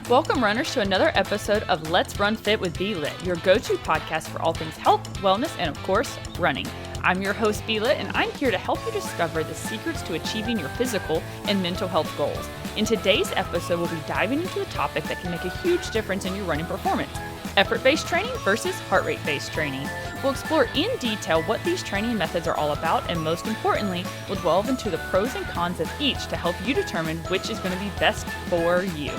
Welcome, runners, to another episode of Let's Run Fit with Be Lit, your go-to podcast for all things health, wellness, and of course, running. I'm your host, Be Lit, and I'm here to help you discover the secrets to achieving your physical and mental health goals. In today's episode, we'll be diving into a topic that can make a huge difference in your running performance: effort-based training versus heart rate-based training. We'll explore in detail what these training methods are all about, and most importantly, we'll delve into the pros and cons of each to help you determine which is going to be best for you.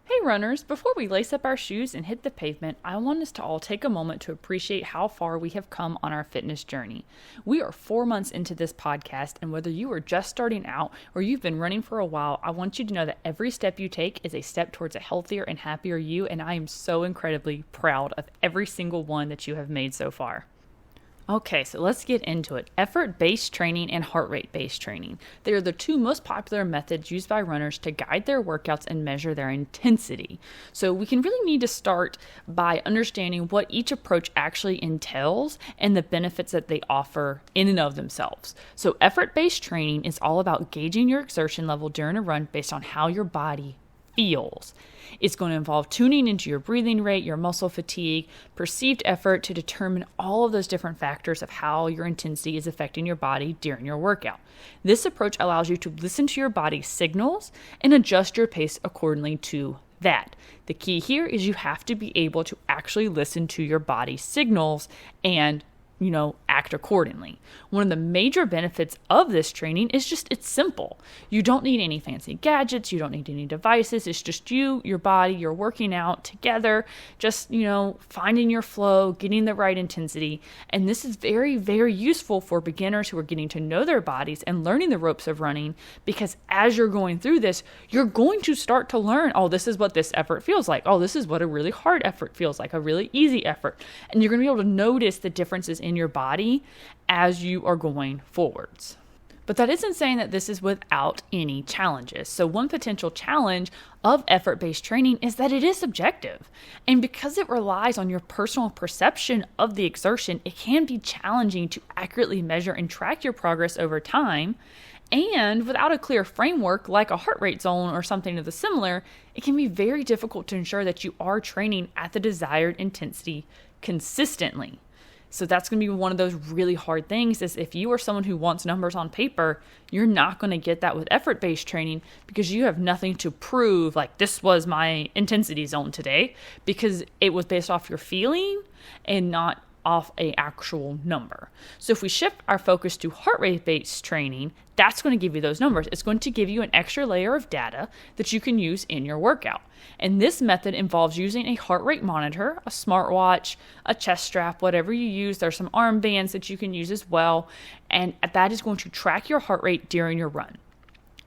Hey runners, before we lace up our shoes and hit the pavement, I want us to all take a moment to appreciate how far we have come on our fitness journey. We are 4 months into this podcast, and whether you are just starting out or you've been running for a while, I want you to know that every step you take is a step towards a healthier and happier you, and I am so incredibly proud of every single one that you have made so far. Okay, so let's get into it. Effort-based training and heart rate-based training. They are the two most popular methods used by runners to guide their workouts and measure their intensity. So we can really need to start by understanding what each approach actually entails and the benefits that they offer in and of themselves. So effort-based training is all about gauging your exertion level during a run based on how your body feels. It's going to involve tuning into your breathing rate, your muscle fatigue, perceived effort to determine all of those different factors of how your intensity is affecting your body during your workout. This approach allows you to listen to your body's signals and adjust your pace accordingly to that. The key here is you have to be able to actually listen to your body's signals and act accordingly. One of the major benefits of this training is just it's simple. You don't need any fancy gadgets. You don't need any devices. It's just you, your body, you're working out together, just, finding your flow, getting the right intensity. And this is very, very useful for beginners who are getting to know their bodies and learning the ropes of running, because as you're going through this, you're going to start to learn, oh, this is what this effort feels like. Oh, this is what a really hard effort feels like, a really easy effort. And you're going to be able to notice the differences in your body as you are going forwards. But that isn't saying that this is without any challenges. So one potential challenge of effort-based training is that it is subjective. And because it relies on your personal perception of the exertion, it can be challenging to accurately measure and track your progress over time. And without a clear framework like a heart rate zone or something of the similar, it can be very difficult to ensure that you are training at the desired intensity consistently. So that's going to be one of those really hard things, is if you are someone who wants numbers on paper, you're not going to get that with effort-based training, because you have nothing to prove, like this was my intensity zone today, because it was based off your feeling and not off an actual number. So if we shift our focus to heart rate-based training, that's going to give you those numbers. It's going to give you an extra layer of data that you can use in your workout. And this method involves using a heart rate monitor, a smartwatch, a chest strap, whatever you use. There's some armbands that you can use as well. And that is going to track your heart rate during your run.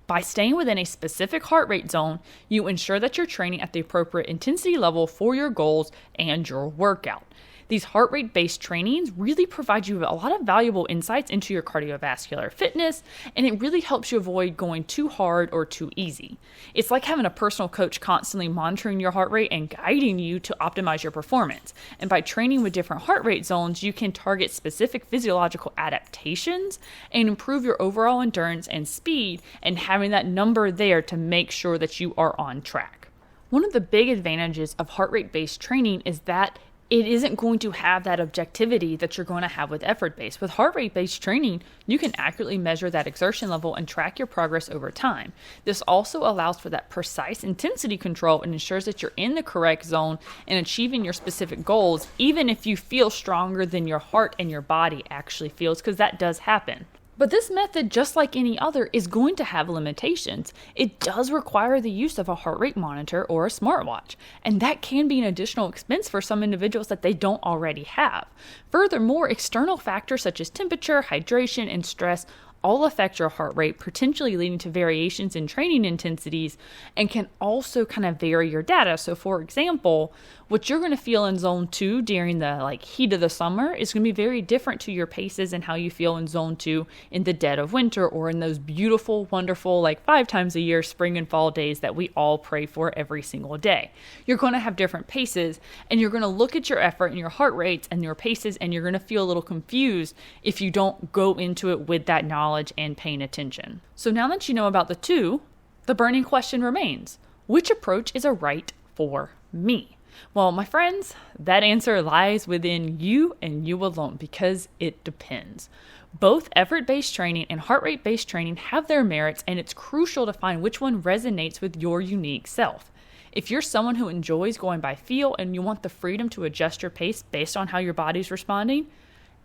By staying within a specific heart rate zone, you ensure that you're training at the appropriate intensity level for your goals and your workout. These heart rate-based trainings really provide you a lot of valuable insights into your cardiovascular fitness, and it really helps you avoid going too hard or too easy. It's like having a personal coach constantly monitoring your heart rate and guiding you to optimize your performance. And by training with different heart rate zones, you can target specific physiological adaptations and improve your overall endurance and speed, and having that number there to make sure that you are on track. One of the big advantages of heart rate-based training is that it isn't going to have that objectivity that you're going to have with effort-based. With heart rate-based training, you can accurately measure that exertion level and track your progress over time. This also allows for that precise intensity control and ensures that you're in the correct zone and achieving your specific goals, even if you feel stronger than your heart and your body actually feels, because that does happen. But this method, just like any other, is going to have limitations. It does require the use of a heart rate monitor or a smartwatch, and that can be an additional expense for some individuals that they don't already have. Furthermore, external factors such as temperature, hydration, and stress all affect your heart rate, potentially leading to variations in training intensities, and can also kind of vary your data. So for example, what you're going to feel in zone 2 during the heat of the summer is going to be very different to your paces and how you feel in zone 2 in the dead of winter, or in those beautiful, wonderful, 5 times a year spring and fall days that we all pray for every single day. You're going to have different paces, and you're going to look at your effort and your heart rates and your paces, and you're going to feel a little confused if you don't go into it with that knowledge and paying attention. So now that you know about the 2, the burning question remains: which approach is a right for me? Well, my friends, that answer lies within you and you alone, because it depends. Both effort-based training and heart rate-based training have their merits, and it's crucial to find which one resonates with your unique self. If you're someone who enjoys going by feel and you want the freedom to adjust your pace based on how your body's responding,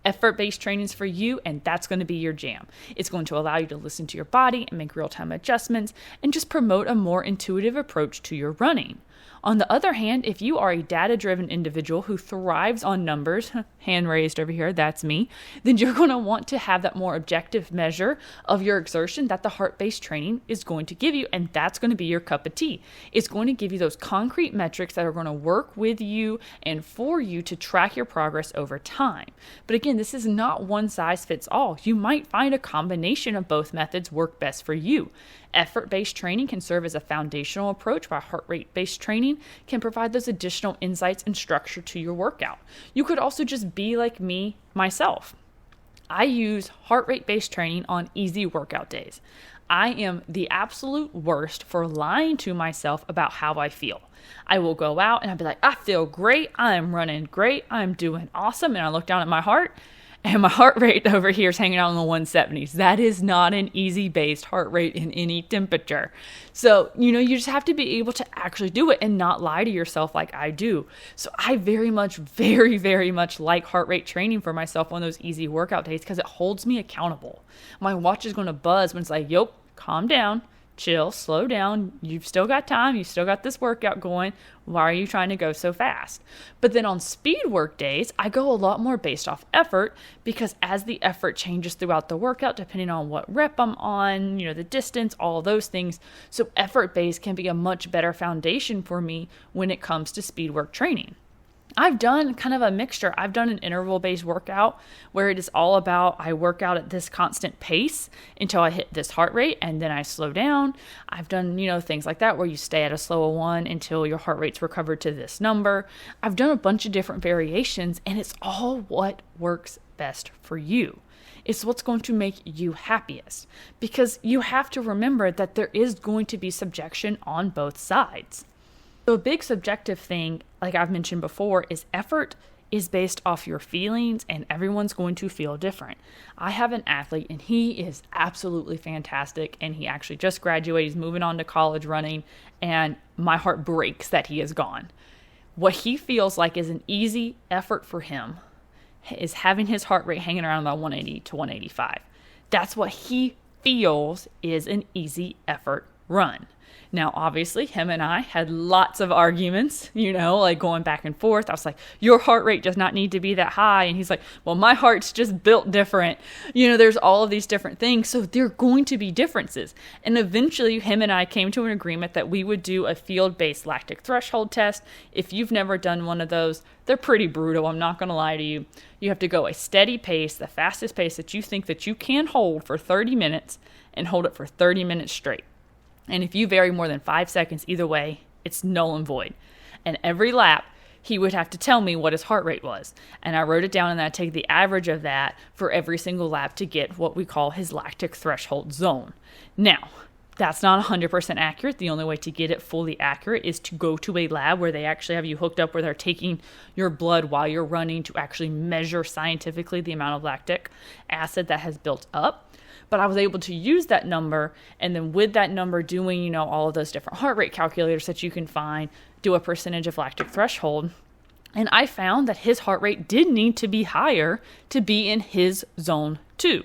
effort-based training is for you, and that's going to be your jam. It's going to allow you to listen to your body and make real-time adjustments and just promote a more intuitive approach to your running. On the other hand, if you are a data-driven individual who thrives on numbers, hand raised over here, that's me, then you're going to want to have that more objective measure of your exertion that the heart-based training is going to give you, and that's going to be your cup of tea. It's going to give you those concrete metrics that are going to work with you and for you to track your progress over time. But again, this is not one size fits all. You might find a combination of both methods work best for you. Effort-based training can serve as a foundational approach, while heart rate-based training can provide those additional insights and structure to your workout. You could also just be like me, myself. I use heart rate-based training on easy workout days. I am the absolute worst for lying to myself about how I feel. I will go out and I'll be like, I feel great, I'm running great, I'm doing awesome, and I look down at my heart, and my heart rate over here is hanging out in the 170s. That is not an easy-based heart rate in any temperature. So, you just have to be able to actually do it and not lie to yourself like I do. So I very much like heart rate training for myself on those easy workout days, because it holds me accountable. My watch is going to buzz when it's like, yup, calm down. Chill, slow down. You've still got time. You've still got this workout going. Why are you trying to go so fast? But then on speed work days, I go a lot more based off effort, because as the effort changes throughout the workout, depending on what rep I'm on, the distance, all of those things. So effort based can be a much better foundation for me when it comes to speed work training. I've done kind of a mixture. I've done an interval-based workout where it is all about I work out at this constant pace until I hit this heart rate, and then I slow down. I've done, things like that where you stay at a slower one until your heart rate's recovered to this number. I've done a bunch of different variations, and it's all what works best for you. It's what's going to make you happiest, because you have to remember that there is going to be subjection on both sides. So a big subjective thing, like I've mentioned before, is effort is based off your feelings, and everyone's going to feel different. I have an athlete, and he is absolutely fantastic, and he actually just graduated. He's moving on to college running, and my heart breaks that he is gone. What he feels like is an easy effort for him is having his heart rate hanging around about 180 to 185. That's what he feels is an easy effort run. Now, obviously, him and I had lots of arguments, going back and forth. I was like, your heart rate does not need to be that high. And he's like, well, my heart's just built different. There's all of these different things. So there are going to be differences. And eventually, him and I came to an agreement that we would do a field-based lactic threshold test. If you've never done one of those, they're pretty brutal. I'm not going to lie to you. You have to go a steady pace, the fastest pace that you think that you can hold for 30 minutes, and hold it for 30 minutes straight. And if you vary more than 5 seconds either way, it's null and void. And every lap, he would have to tell me what his heart rate was. And I wrote it down, and I'd take the average of that for every single lap to get what we call his lactic threshold zone. Now, that's not 100% accurate. The only way to get it fully accurate is to go to a lab where they actually have you hooked up, where they're taking your blood while you're running to actually measure scientifically the amount of lactic acid that has built up. But I was able to use that number, and then with that number doing, all of those different heart rate calculators that you can find, do a percentage of lactic threshold. And I found that his heart rate did need to be higher to be in his zone 2.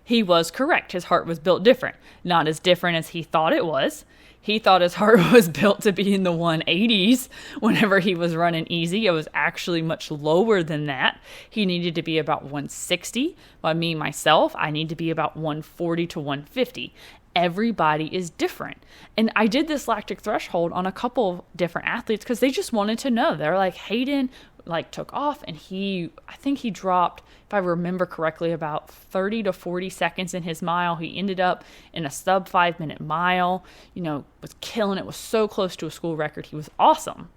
He was correct. His heart was built different. Not as different as he thought it was. He thought his heart was built to be in the 180s whenever he was running easy. It was actually much lower than that. He needed to be about 160. But myself, I need to be about 140 to 150. Everybody is different. And I did this lactic threshold on a couple of different athletes because they just wanted to know. They're like, Hayden took off, and I think he dropped, if I remember correctly, about 30 to 40 seconds in his mile. He ended up in a sub 5-minute mile, was killing it, was so close to a school record. He was awesome.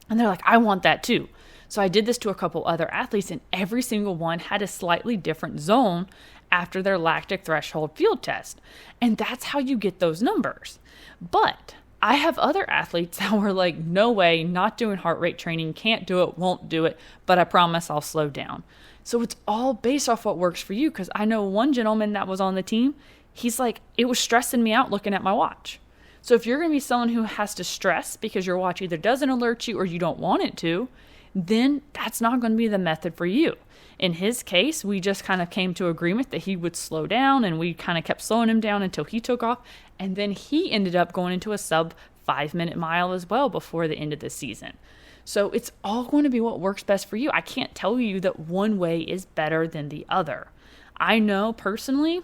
And they're like, I want that too. So I did this to a couple other athletes, and every single one had a slightly different zone after their lactic threshold field test. And that's how you get those numbers. But I have other athletes that were like, no way, not doing heart rate training, can't do it, won't do it, but I promise I'll slow down. So it's all based off what works for you, because I know one gentleman that was on the team, he's like, it was stressing me out looking at my watch. So if you're going to be someone who has to stress because your watch either doesn't alert you or you don't want it to, then that's not going to be the method for you. In his case, we just kind of came to agreement that he would slow down, and we kind of kept slowing him down until he took off. And then he ended up going into a sub 5-minute mile as well before the end of the season. So it's all going to be what works best for you. I can't tell you that one way is better than the other. I know personally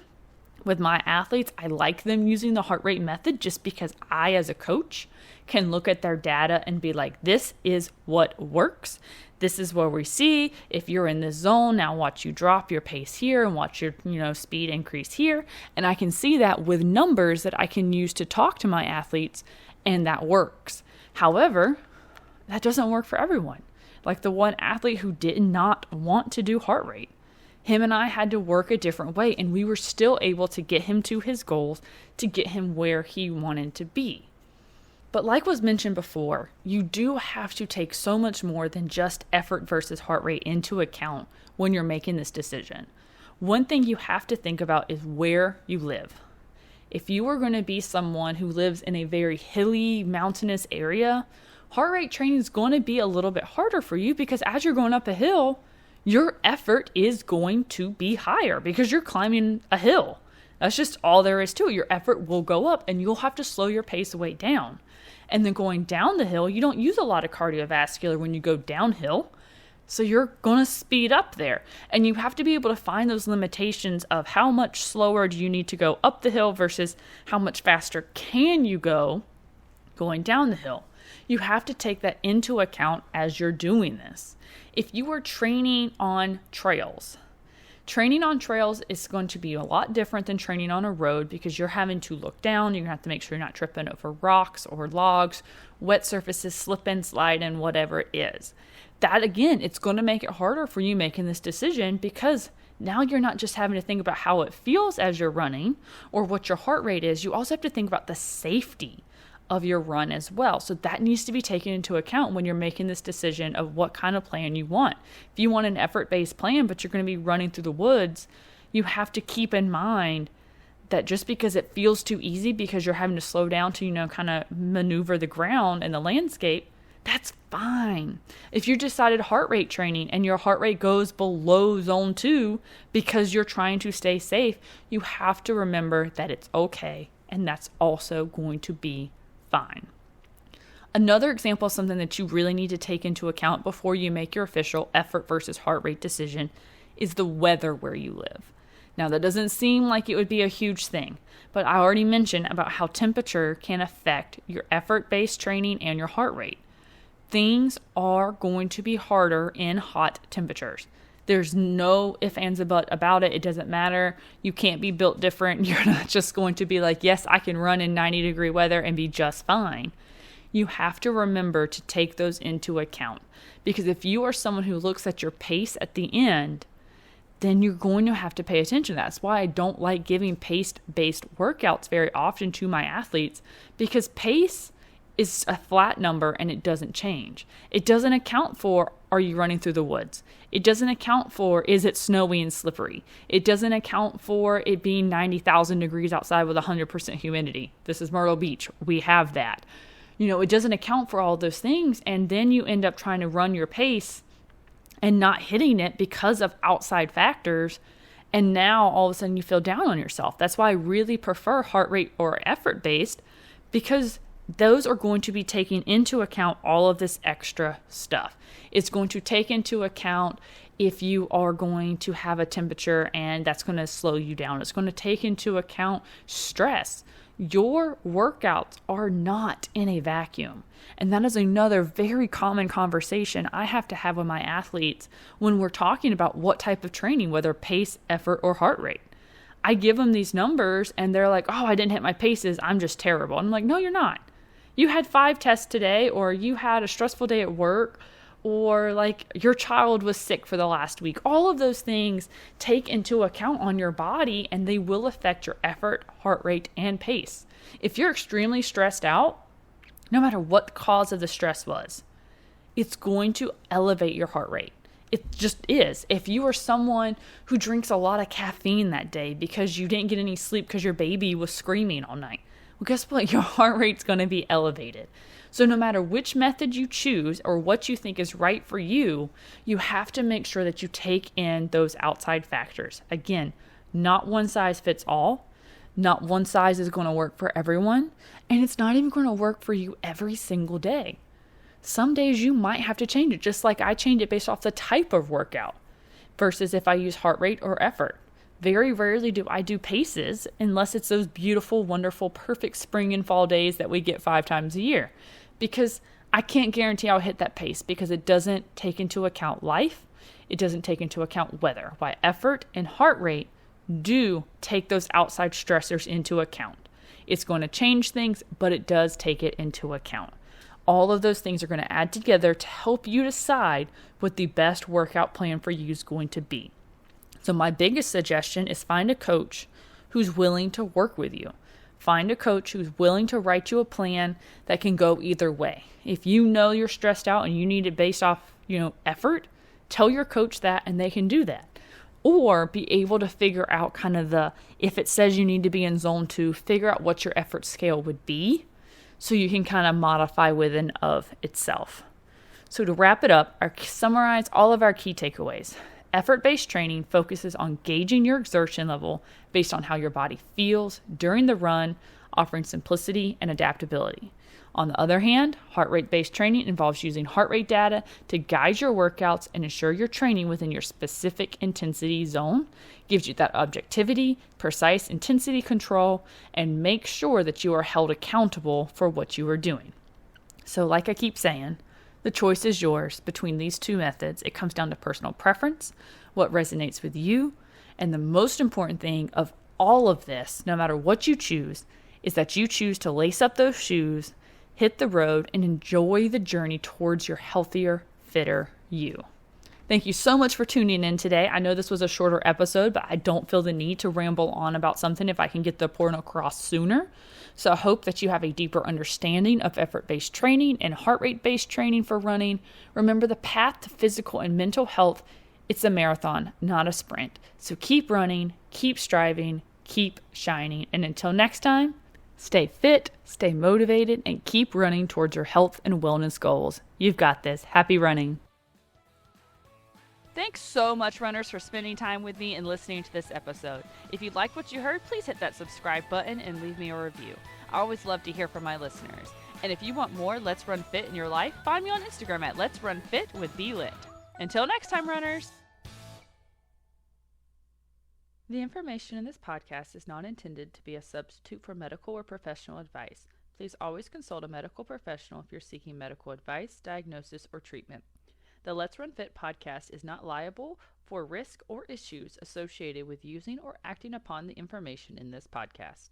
with my athletes, I like them using the heart rate method just because I, as a coach, can look at their data and be like, this is what works. This is where we see if you're in this zone, now watch you drop your pace here and watch your, speed increase here. And I can see that with numbers that I can use to talk to my athletes, and that works. However, that doesn't work for everyone. Like the one athlete who did not want to do heart rate. Him and I had to work a different way, and we were still able to get him to his goals, to get him where he wanted to be. But like was mentioned before, you do have to take so much more than just effort versus heart rate into account when you're making this decision. One thing you have to think about is where you live. If you are going to be someone who lives in a very hilly, mountainous area, heart rate training is going to be a little bit harder for you, because as you're going up a hill, your effort is going to be higher because you're climbing a hill. That's just all there is to it. Your effort will go up, and you'll have to slow your pace way down. And then going down the hill, you don't use a lot of cardiovascular when you go downhill. So you're going to speed up there. And you have to be able to find those limitations of how much slower do you need to go up the hill versus how much faster can you go going down the hill. You have to take that into account as you're doing this. If you are training on trails is going to be a lot different than training on a road, because you're having to look down. You're going to have to make sure you're not tripping over rocks or logs, wet surfaces, slip and slide, and whatever it is. That, again, it's going to make it harder for you making this decision, because now you're not just having to think about how it feels as you're running or what your heart rate is. You also have to think about the safety of your run as well. So that needs to be taken into account when you're making this decision of what kind of plan you want. If you want an effort-based plan, but you're going to be running through the woods, you have to keep in mind that just because it feels too easy because you're having to slow down to, kind of maneuver the ground and the landscape, that's fine. If you decided heart rate training and your heart rate goes below zone 2 because you're trying to stay safe, you have to remember that it's okay, and that's also going to be fine. Another example of something that you really need to take into account before you make your official effort versus heart rate decision is the weather where you live. Now, that doesn't seem like it would be a huge thing, but I already mentioned about how temperature can affect your effort-based training and your heart rate. Things are going to be harder in hot temperatures. There's no ifs, ands, or buts about it. It doesn't matter. You can't be built different. You're not just going to be like, yes, I can run in 90-degree weather and be just fine. You have to remember to take those into account, because if you are someone who looks at your pace at the end, then you're going to have to pay attention. That's why I don't like giving pace-based workouts very often to my athletes, because pace is a flat number and it doesn't change. It doesn't account for, are you running through the woods? It doesn't account for, is it snowy and slippery? It doesn't account for it being 90,000 degrees outside with 100% humidity. This is Myrtle Beach. We have that. It doesn't account for all those things. And then you end up trying to run your pace and not hitting it because of outside factors. And now all of a sudden you feel down on yourself. That's why I really prefer heart rate or effort based, because those are going to be taking into account all of this extra stuff. It's going to take into account if you are going to have a temperature and that's going to slow you down. It's going to take into account stress. Your workouts are not in a vacuum. And that is another very common conversation I have to have with my athletes when we're talking about what type of training, whether pace, effort, or heart rate. I give them these numbers and they're like, oh, I didn't hit my paces. I'm just terrible. And I'm like, no, you're not. You had 5 tests today, or you had a stressful day at work, or like your child was sick for the last week. All of those things take into account on your body and they will affect your effort, heart rate, and pace. If you're extremely stressed out, no matter what the cause of the stress was, it's going to elevate your heart rate. It just is. If you are someone who drinks a lot of caffeine that day because you didn't get any sleep because your baby was screaming all night, well, guess what? Your heart rate's going to be elevated. So no matter which method you choose or what you think is right for you, you have to make sure that you take in those outside factors. Again, not one size fits all. Not one size is going to work for everyone. And it's not even going to work for you every single day. Some days you might have to change it, just like I change it based off the type of workout versus if I use heart rate or effort. Very rarely do I do paces unless it's those beautiful, wonderful, perfect spring and fall days that we get 5 times a year. Because I can't guarantee I'll hit that pace because it doesn't take into account life. It doesn't take into account weather. Why effort and heart rate do take those outside stressors into account. It's going to change things, but it does take it into account. All of those things are going to add together to help you decide what the best workout plan for you is going to be. So my biggest suggestion is find a coach who's willing to work with you. Find a coach who's willing to write you a plan that can go either way. If you know you're stressed out and you need it based off, effort, tell your coach that and they can do that. Or be able to figure out kind of if it says you need to be in zone 2, figure out what your effort scale would be so you can kind of modify within of itself. So to wrap it up, summarize all of our key takeaways. Effort-based training focuses on gauging your exertion level based on how your body feels during the run, offering simplicity and adaptability. On the other hand, heart rate-based training involves using heart rate data to guide your workouts and ensure you're training within your specific intensity zone, gives you that objectivity, precise intensity control, and makes sure that you are held accountable for what you are doing. So like I keep saying, the choice is yours between these 2 methods. It comes down to personal preference, what resonates with you, and the most important thing of all of this, no matter what you choose, is that you choose to lace up those shoes, hit the road, and enjoy the journey towards your healthier, fitter you. Thank you so much for tuning in today. I know this was a shorter episode, but I don't feel the need to ramble on about something if I can get the point across sooner. So I hope that you have a deeper understanding of effort-based training and heart rate-based training for running. Remember, the path to physical and mental health, it's a marathon, not a sprint. So keep running, keep striving, keep shining. And until next time, stay fit, stay motivated, and keep running towards your health and wellness goals. You've got this. Happy running. Thanks so much, runners, for spending time with me and listening to this episode. If you liked what you heard, please hit that subscribe button and leave me a review. I always love to hear from my listeners. And if you want more Let's Run Fit in your life, find me on Instagram at Let's Run Fit with BLit. Until next time, runners! The information in this podcast is not intended to be a substitute for medical or professional advice. Please always consult a medical professional if you're seeking medical advice, diagnosis, or treatment. The Let's Run Fit podcast is not liable for risk or issues associated with using or acting upon the information in this podcast.